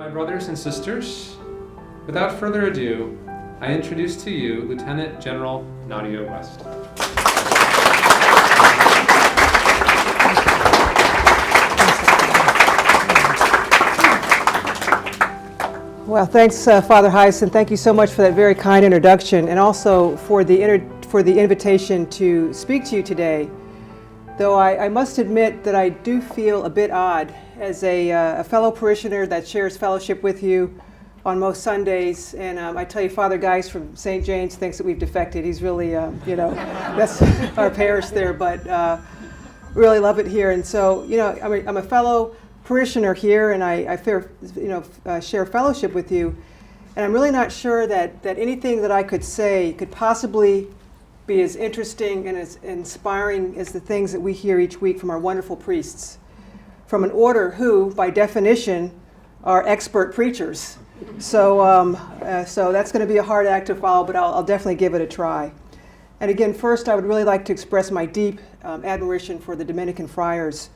My brothers and sisters, without further ado, I introduce to you Lieutenant General Nadja West. Well, thanks, Father Hyson. Thank you so much for that very kind introduction, and also for the invitation to speak to you today. Though I must admit that I do feel a bit odd as a fellow parishioner that shares fellowship with you on most Sundays. And I tell you, Father Geis from St. James thinks that we've defected. He's really, that's our parish there, but really love it here. And so, I'm a fellow parishioner here, and I share fellowship with you. And I'm really not sure that anything that I could say could possibly be as interesting and as inspiring as the things that we hear each week from our wonderful priests, from an order who, by definition, are expert preachers. So that's going to be a hard act to follow, but I'll definitely give it a try. And again, first, I would really like to express my deep admiration for the Dominican friars,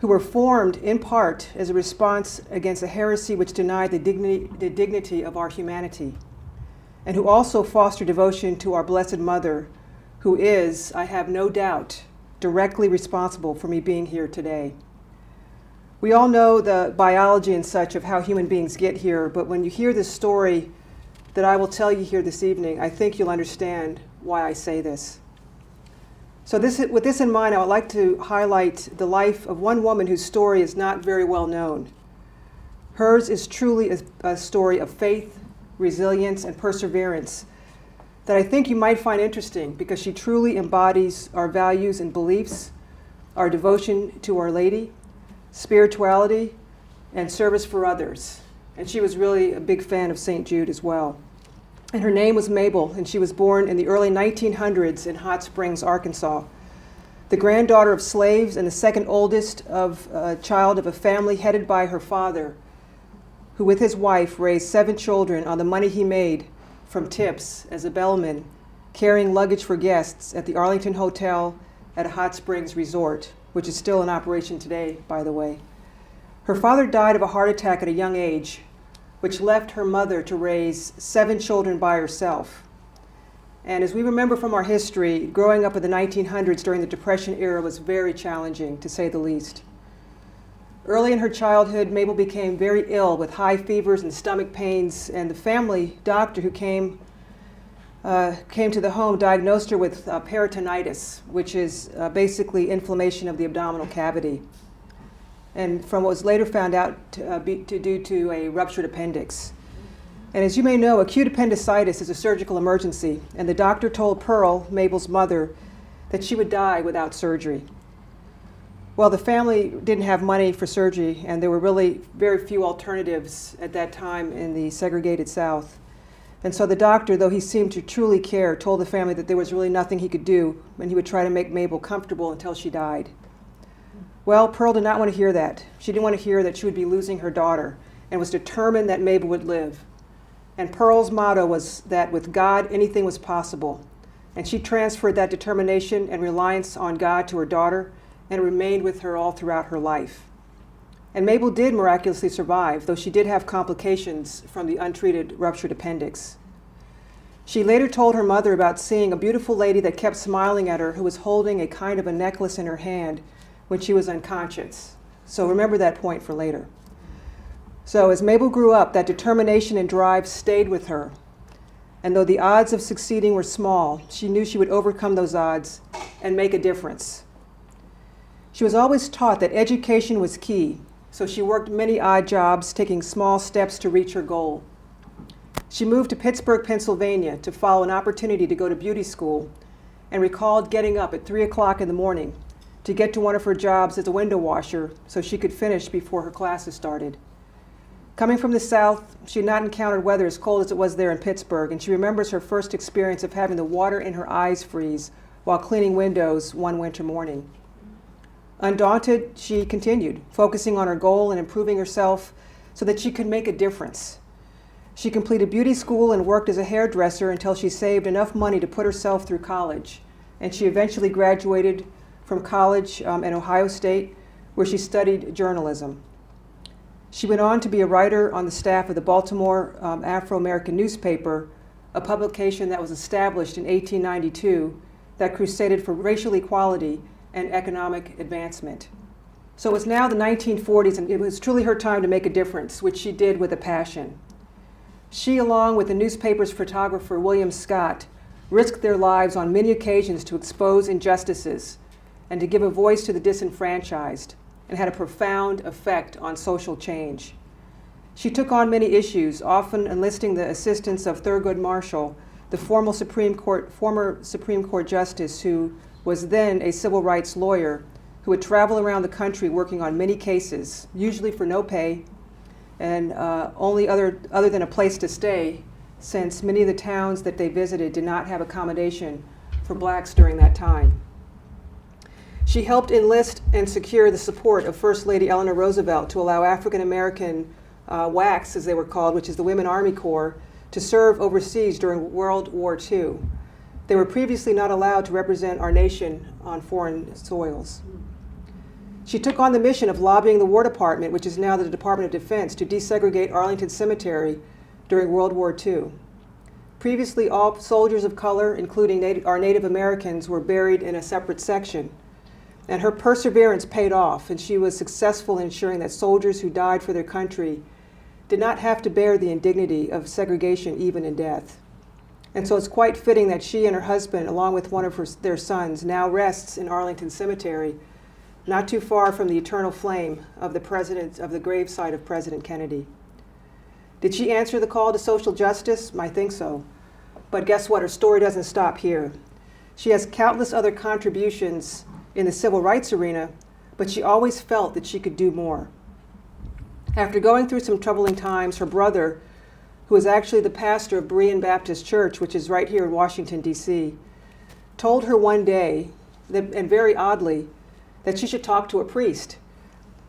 who were formed in part as a response against a heresy which denied the dignity of our humanity, and who also foster devotion to our Blessed Mother, who is, I have no doubt, directly responsible for me being here today. We all know the biology and such of how human beings get here, but when you hear the story that I will tell you here this evening, I think you'll understand why I say this. So with this in mind, I would like to highlight the life of one woman whose story is not very well known. Hers is truly a story of faith, resilience, and perseverance that I think you might find interesting, because she truly embodies our values and beliefs, our devotion to Our Lady, spirituality, and service for others. And she was really a big fan of St. Jude as well. And her name was Mabel, and she was born in the early 1900s in Hot Springs, Arkansas, the granddaughter of slaves and the second oldest child of a family headed by her father, who with his wife raised 7 children on the money he made from tips as a bellman, carrying luggage for guests at the Arlington Hotel at a Hot Springs resort, which is still in operation today, by the way. Her father died of a heart attack at a young age, which left her mother to raise 7 children by herself. And as we remember from our history, growing up in the 1900s during the Depression era was very challenging, to say the least. Early in her childhood, Mabel became very ill with high fevers and stomach pains, and the family doctor who came to the home diagnosed her with peritonitis, which is basically inflammation of the abdominal cavity, and from what was later found out due to a ruptured appendix. And as you may know, acute appendicitis is a surgical emergency, and the doctor told Pearl, Mabel's mother, that she would die without surgery. Well, the family didn't have money for surgery, and there were really very few alternatives at that time in the segregated South. And so the doctor, though he seemed to truly care, told the family that there was really nothing he could do, and he would try to make Mabel comfortable until she died. Well, Pearl did not want to hear that. She didn't want to hear that she would be losing her daughter, and was determined that Mabel would live. And Pearl's motto was that with God, anything was possible. And she transferred that determination and reliance on God to her daughter, and remained with her all throughout her life. And Mabel did miraculously survive, though she did have complications from the untreated ruptured appendix. She later told her mother about seeing a beautiful lady that kept smiling at her, who was holding a kind of a necklace in her hand when she was unconscious. So remember that point for later. So as Mabel grew up, that determination and drive stayed with her. And though the odds of succeeding were small, she knew she would overcome those odds and make a difference. She was always taught that education was key, so she worked many odd jobs, taking small steps to reach her goal. She moved to Pittsburgh, Pennsylvania to follow an opportunity to go to beauty school, and recalled getting up at 3 o'clock in the morning to get to one of her jobs as a window washer so she could finish before her classes started. Coming from the South, she had not encountered weather as cold as it was there in Pittsburgh, and she remembers her first experience of having the water in her eyes freeze while cleaning windows one winter morning. Undaunted, she continued, focusing on her goal and improving herself so that she could make a difference. She completed beauty school and worked as a hairdresser until she saved enough money to put herself through college, and she eventually graduated from college at Ohio State, where she studied journalism. She went on to be a writer on the staff of the Baltimore Afro-American newspaper, a publication that was established in 1892 that crusaded for racial equality and economic advancement. So it was now the 1940s, and it was truly her time to make a difference, which she did with a passion. She, along with the newspaper's photographer William Scott, risked their lives on many occasions to expose injustices and to give a voice to the disenfranchised, and had a profound effect on social change. She took on many issues, often enlisting the assistance of Thurgood Marshall, the former Supreme Court justice who was then a civil rights lawyer who would travel around the country working on many cases, usually for no pay, and only other than a place to stay, since many of the towns that they visited did not have accommodation for blacks during that time. She helped enlist and secure the support of First Lady Eleanor Roosevelt to allow African American WACs, as they were called, which is the Women Army Corps, to serve overseas during World War II. They were previously not allowed to represent our nation on foreign soils. She took on the mission of lobbying the War Department, which is now the Department of Defense, to desegregate Arlington Cemetery during World War II. Previously, all soldiers of color, including our Native Americans, were buried in a separate section. And her perseverance paid off, and she was successful in ensuring that soldiers who died for their country did not have to bear the indignity of segregation even in death. And so it's quite fitting that she and her husband, along with one of their sons, now rests in Arlington Cemetery, not too far from the eternal flame of the gravesite of President Kennedy. Did she answer the call to social justice? I think so. But guess what? Her story doesn't stop here. She has countless other contributions in the civil rights arena, but she always felt that she could do more. After going through some troubling times, her brother, who is actually the pastor of Berean Baptist Church, which is right here in Washington, D.C., told her one day, and very oddly, that she should talk to a priest.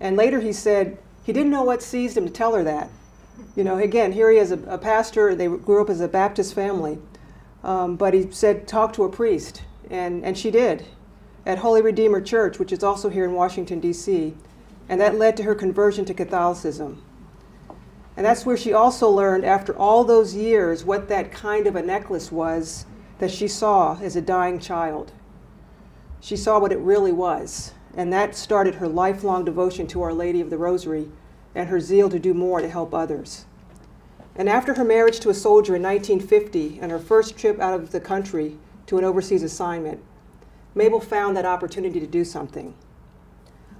And later he said he didn't know what seized him to tell her that. You know, again, here he is a pastor, they grew up as a Baptist family, but he said talk to a priest, and she did, at Holy Redeemer Church, which is also here in Washington, D.C., and that led to her conversion to Catholicism. And that's where she also learned, after all those years, what that kind of a necklace was that she saw as a dying child. She saw what it really was, and that started her lifelong devotion to Our Lady of the Rosary and her zeal to do more to help others. And after her marriage to a soldier in 1950 and her first trip out of the country to an overseas assignment, Mabel found that opportunity to do something.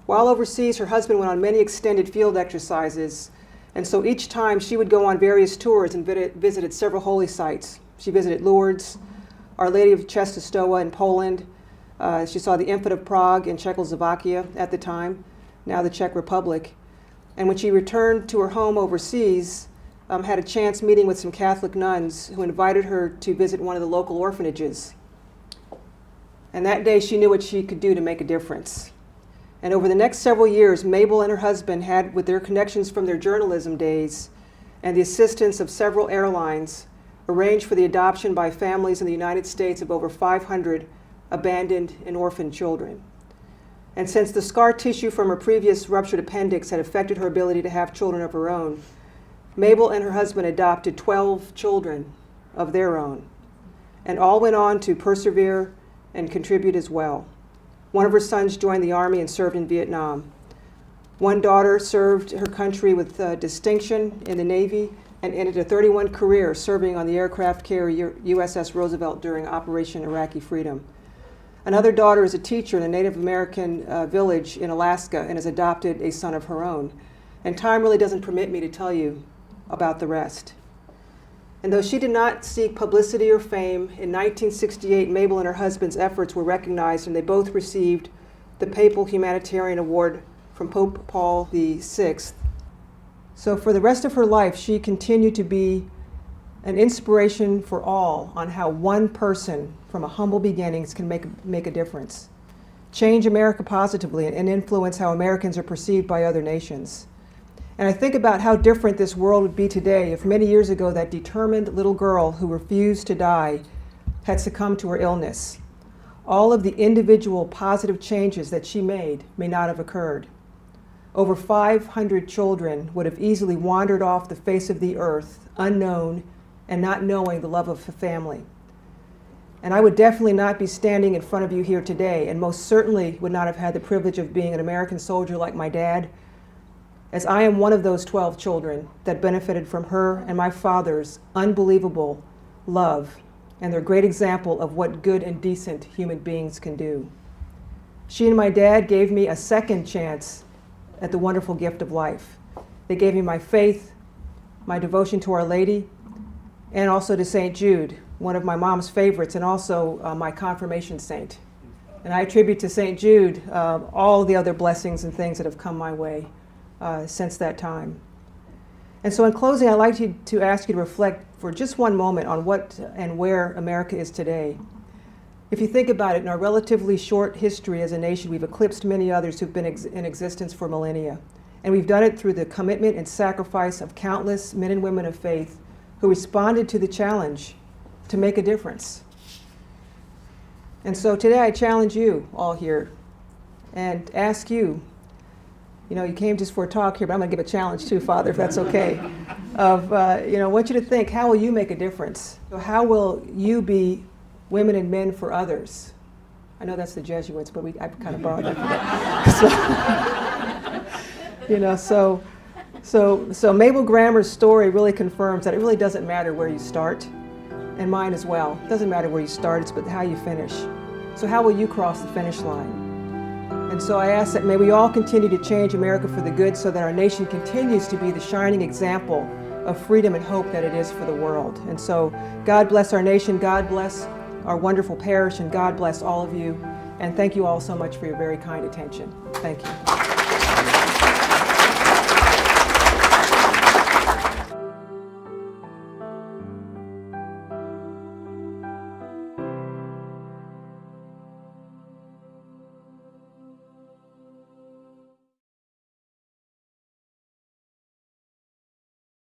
While overseas, her husband went on many extended field exercises, and so each time she would go on various tours and visited several holy sites. She visited Lourdes, Our Lady of Czestochowa in Poland. She saw the Infant of Prague in Czechoslovakia at the time, now the Czech Republic. And when she returned to her home overseas, had a chance meeting with some Catholic nuns who invited her to visit one of the local orphanages. And that day she knew what she could do to make a difference. And over the next several years, Mabel and her husband had, with their connections from their journalism days and the assistance of several airlines, arranged for the adoption by families in the United States of over 500 abandoned and orphaned children. And since the scar tissue from her previous ruptured appendix had affected her ability to have children of her own, Mabel and her husband adopted 12 children of their own, and all went on to persevere and contribute as well. One of her sons joined the Army and served in Vietnam. One daughter served her country with distinction in the Navy and ended a 31 career serving on the aircraft carrier USS Roosevelt during Operation Iraqi Freedom. Another daughter is a teacher in a Native American village in Alaska and has adopted a son of her own. And time really doesn't permit me to tell you about the rest. And though she did not seek publicity or fame, in 1968, Mabel and her husband's efforts were recognized, and they both received the Papal Humanitarian Award from Pope Paul VI. So for the rest of her life, she continued to be an inspiration for all on how one person from a humble beginnings can make a difference, change America positively, and influence how Americans are perceived by other nations. And I think about how different this world would be today if many years ago that determined little girl who refused to die had succumbed to her illness. All of the individual positive changes that she made may not have occurred. over 500 children would have easily wandered off the face of the earth, unknown and not knowing the love of a family. And I would definitely not be standing in front of you here today, and most certainly would not have had the privilege of being an American soldier like my dad, as I am one of those 12 children that benefited from her and my father's unbelievable love and their great example of what good and decent human beings can do. She and my dad gave me a second chance at the wonderful gift of life. They gave me my faith, my devotion to Our Lady, and also to St. Jude, one of my mom's favorites, and also my confirmation saint. And I attribute to St. Jude all the other blessings and things that have come my way since that time. And so in closing, I'd like to ask you to reflect for just one moment on what and where America is today. If you think about it, in our relatively short history as a nation, we've eclipsed many others who've been in existence for millennia. And we've done it through the commitment and sacrifice of countless men and women of faith who responded to the challenge to make a difference. And so today I challenge you all here and ask you, you came just for a talk here, but I'm going to give a challenge too, Father, if that's okay. I want you to think, how will you make a difference? So how will you be women and men for others? I know that's the Jesuits, but I kind of borrowed that from them. So Mabel Grammer's story really confirms that it really doesn't matter where you start, and mine as well. It doesn't matter where you start, it's but how you finish. So how will you cross the finish line? And so I ask that may we all continue to change America for the good so that our nation continues to be the shining example of freedom and hope that it is for the world. And so God bless our nation, God bless our wonderful parish, and God bless all of you. And thank you all so much for your very kind attention. Thank you.